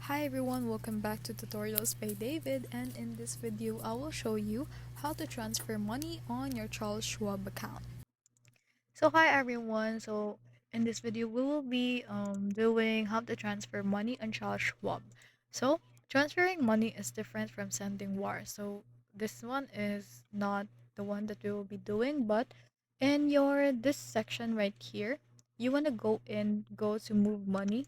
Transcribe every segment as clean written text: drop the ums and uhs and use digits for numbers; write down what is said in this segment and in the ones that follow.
Hi everyone, welcome back to Tutorials by David, and in this video I will show you how to transfer money on your Charles Schwab account. So hi everyone, in this video we will be doing how to transfer money on Charles Schwab. So transferring money is different from sending wire. So this one is not the one that we will be doing, but in your this section right here, you want to go to move money.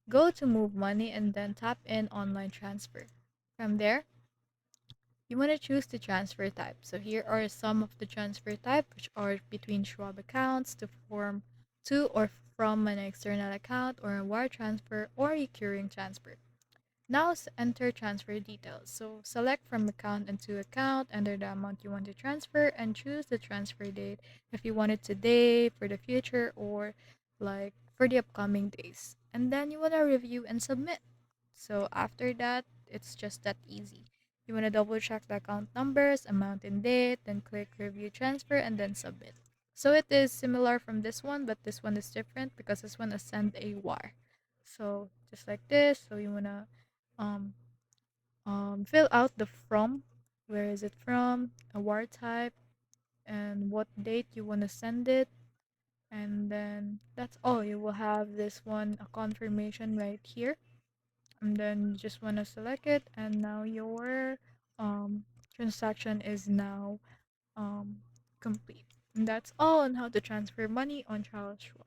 Go to Move Money and then tap in Online Transfer. From there, you want to choose the transfer type. So here are some of the transfer type which are between Schwab accounts to or from an external account or a wire transfer or recurring transfer. Now enter transfer details. So select from account and to account, enter the amount you want to transfer and choose the transfer date if you want it today, for the future, or like for the upcoming days. And then you want to review and submit. So after that, it's just that easy. You want to double check the account numbers, amount and date, then click review transfer and then submit. So it is similar from this one, but this one is different because this one is send a wire. So just like this. So you want to um, fill out the from, where is it from, a wire type, and what date you want to send it. And then that's all. You will have this one, a confirmation right here. And then you just want to select it. And now your um, transaction is now complete. And that's all on how to transfer money on Charles Schwab.